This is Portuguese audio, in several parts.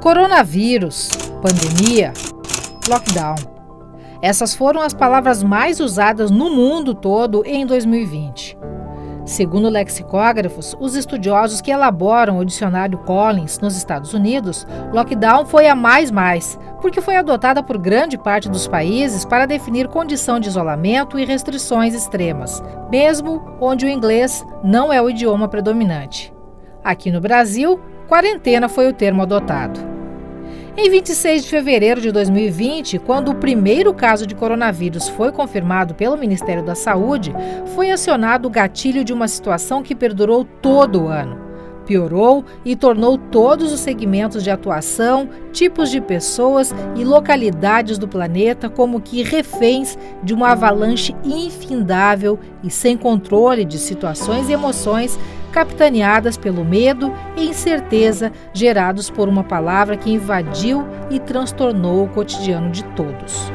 Coronavírus, pandemia, lockdown. Essas foram as palavras mais usadas no mundo todo em 2020. Segundo lexicógrafos, os estudiosos que elaboram o dicionário Collins nos Estados Unidos, lockdown foi a mais, porque foi adotada por grande parte dos países para definir condição de isolamento e restrições extremas, mesmo onde o inglês não é o idioma predominante. Aqui no Brasil, quarentena foi o termo adotado. Em 26 de fevereiro de 2020, quando o primeiro caso de coronavírus foi confirmado pelo Ministério da Saúde, foi acionado o gatilho de uma situação que perdurou todo o ano. Piorou e tornou todos os segmentos de atuação, tipos de pessoas e localidades do planeta como que reféns de uma avalanche infindável e sem controle de situações e emoções capitaneadas pelo medo e incerteza gerados por uma palavra que invadiu e transtornou o cotidiano de todos.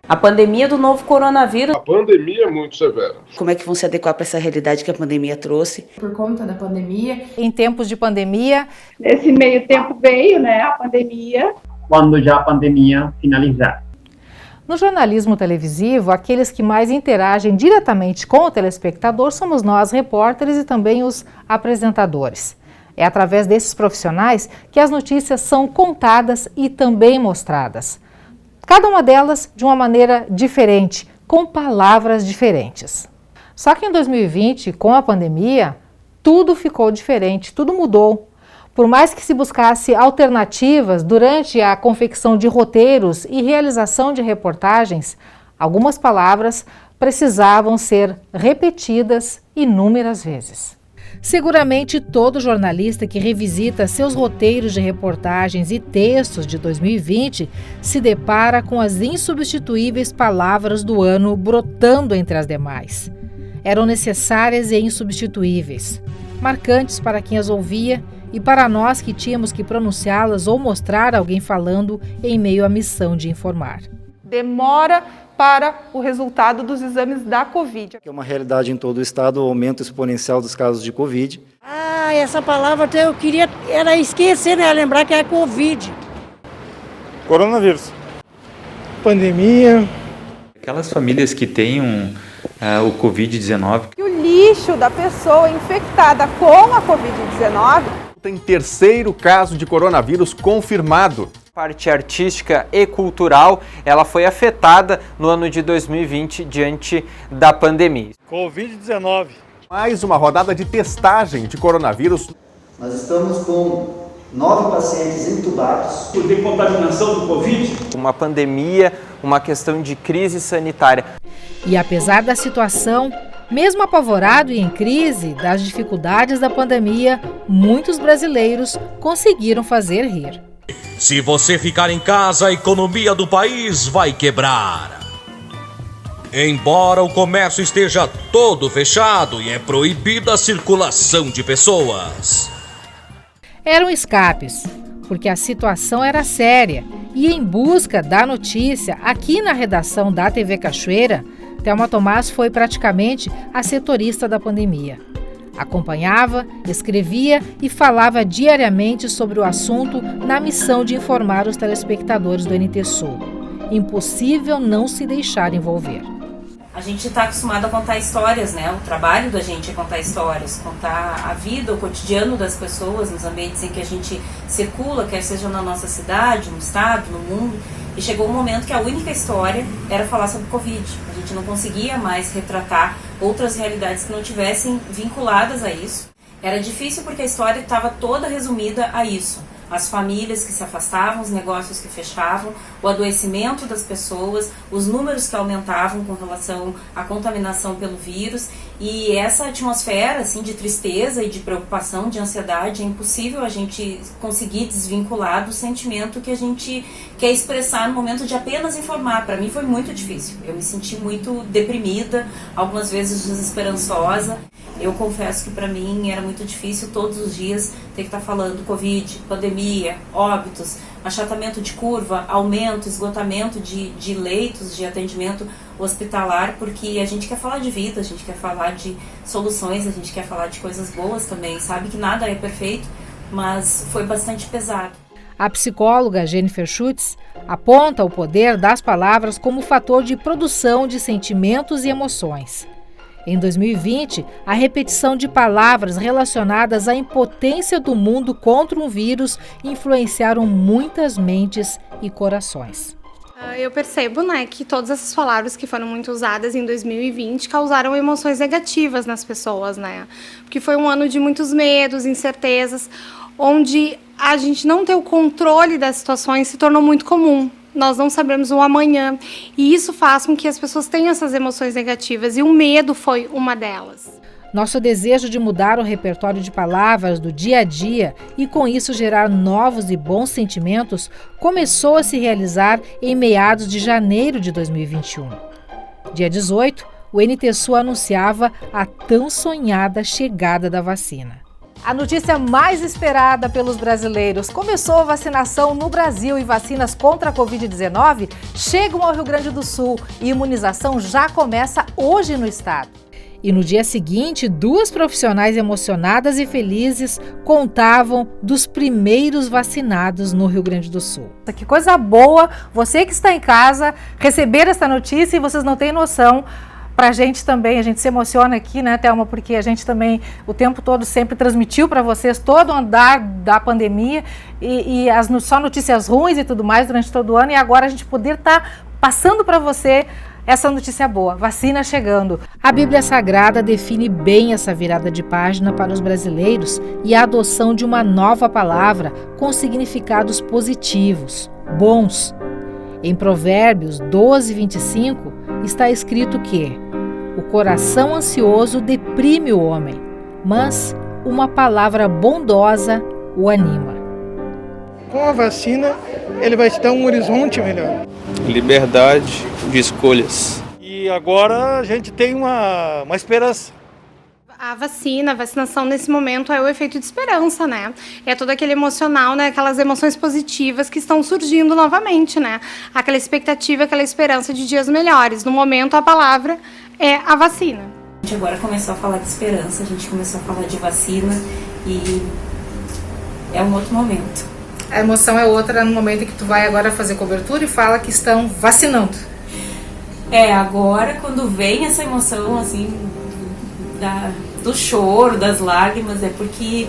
A pandemia do novo coronavírus. A pandemia é muito severa. Como é que vão se adequar para essa realidade que a pandemia trouxe? Por conta da pandemia. Em tempos de pandemia. Nesse meio tempo veio, a pandemia. Quando já a pandemia finalizar. No jornalismo televisivo, aqueles que mais interagem diretamente com o telespectador somos nós, repórteres, e também os apresentadores. É através desses profissionais que as notícias são contadas e também mostradas. Cada uma delas de uma maneira diferente, com palavras diferentes. Só que em 2020, com a pandemia, tudo ficou diferente, tudo mudou. Por mais que se buscasse alternativas durante a confecção de roteiros e realização de reportagens, algumas palavras precisavam ser repetidas inúmeras vezes. Seguramente todo jornalista que revisita seus roteiros de reportagens e textos de 2020 se depara com as insubstituíveis palavras do ano brotando entre as demais. Eram necessárias e insubstituíveis, marcantes para quem as ouvia e para nós que tínhamos que pronunciá-las ou mostrar alguém falando em meio à missão de informar. Demora para o resultado dos exames da Covid. É uma realidade em todo o estado, o aumento exponencial dos casos de Covid. Essa palavra eu queria era esquecer, lembrar que é Covid. Coronavírus. Pandemia. Aquelas famílias que tenham o Covid-19. E o lixo da pessoa infectada com a Covid-19. Tem terceiro caso de coronavírus confirmado. A parte artística e cultural, ela foi afetada no ano de 2020 diante da pandemia. Covid-19. Mais uma rodada de testagem de coronavírus. Nós estamos com 9 pacientes entubados. Por decontaminação do Covid. Uma pandemia, uma questão de crise sanitária. E apesar da situação, mesmo apavorado e em crise das dificuldades da pandemia, muitos brasileiros conseguiram fazer rir. Se você ficar em casa, a economia do país vai quebrar. Embora o comércio esteja todo fechado e é proibida a circulação de pessoas. Eram escapes, porque a situação era séria e em busca da notícia, aqui na redação da TV Cachoeira, Thelma Tomás foi praticamente a setorista da pandemia. Acompanhava, escrevia e falava diariamente sobre o assunto na missão de informar os telespectadores do NT Sul. Impossível não se deixar envolver. A gente está acostumado a contar histórias, O trabalho da gente é contar histórias, contar a vida, o cotidiano das pessoas nos ambientes em que a gente circula, quer seja na nossa cidade, no estado, no mundo. E chegou um momento que a única história era falar sobre Covid. A gente não conseguia mais retratar outras realidades que não tivessem vinculadas a isso. Era difícil porque a história estava toda resumida a isso. As famílias que se afastavam, os negócios que fechavam, o adoecimento das pessoas, os números que aumentavam com relação à contaminação pelo vírus. E essa atmosfera de tristeza e de preocupação, de ansiedade, é impossível a gente conseguir desvincular do sentimento que a gente quer expressar no momento de apenas informar. Para mim foi muito difícil. Eu me senti muito deprimida, algumas vezes desesperançosa. Eu confesso que para mim era muito difícil todos os dias ter que estar falando Covid, pandemia, óbitos, achatamento de curva, aumento, esgotamento de leitos de atendimento hospitalar, porque a gente quer falar de vida, a gente quer falar de soluções, a gente quer falar de coisas boas também, sabe que nada é perfeito, mas foi bastante pesado. A psicóloga Jennifer Schutz aponta o poder das palavras como fator de produção de sentimentos e emoções. Em 2020, a repetição de palavras relacionadas à impotência do mundo contra um vírus influenciaram muitas mentes e corações. Eu percebo, que todas essas palavras que foram muito usadas em 2020 causaram emoções negativas nas pessoas, Porque foi um ano de muitos medos, incertezas, onde a gente não ter o controle das situações se tornou muito comum. Nós não sabemos o amanhã, e isso faz com que as pessoas tenham essas emoções negativas, e o medo foi uma delas. Nosso desejo de mudar o repertório de palavras do dia a dia e com isso gerar novos e bons sentimentos começou a se realizar em meados de janeiro de 2021. Dia 18, o NT-Sul anunciava a tão sonhada chegada da vacina. A notícia mais esperada pelos brasileiros: começou a vacinação no Brasil e vacinas contra a Covid-19 chegam ao Rio Grande do Sul e a imunização já começa hoje no estado. E no dia seguinte, 2 profissionais emocionadas e felizes contavam dos primeiros vacinados no Rio Grande do Sul. Que coisa boa, você que está em casa, receber essa notícia, e vocês não têm noção. Pra gente também, a gente se emociona aqui, Thelma, porque a gente também o tempo todo sempre transmitiu para vocês todo o andar da pandemia e só notícias ruins e tudo mais durante todo o ano, e agora a gente poder estar passando para você essa notícia boa, vacina chegando. A Bíblia Sagrada define bem essa virada de página para os brasileiros e a adoção de uma nova palavra com significados positivos, bons. Em Provérbios 12:25 está escrito que o coração ansioso deprime o homem, mas uma palavra bondosa o anima. Com a vacina, ele vai te dar um horizonte melhor. Liberdade de escolhas. E agora a gente tem uma esperança. A vacinação nesse momento é o efeito de esperança, É todo aquele emocional, aquelas emoções positivas que estão surgindo novamente, Aquela expectativa, aquela esperança de dias melhores. No momento, a palavra é a vacina. A gente agora começou a falar de esperança, a gente começou a falar de vacina e é um outro momento. A emoção é outra no momento em que tu vai agora fazer cobertura e fala que estão vacinando. Agora quando vem essa emoção, assim, do choro, das lágrimas, é porque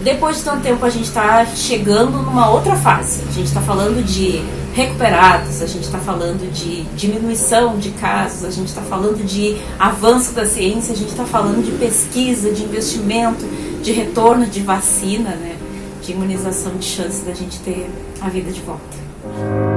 depois de tanto tempo a gente está chegando numa outra fase. A gente está falando de recuperados, a gente está falando de diminuição de casos, a gente está falando de avanço da ciência, a gente está falando de pesquisa, de investimento, de retorno de vacina, de imunização, de chance da gente ter a vida de volta.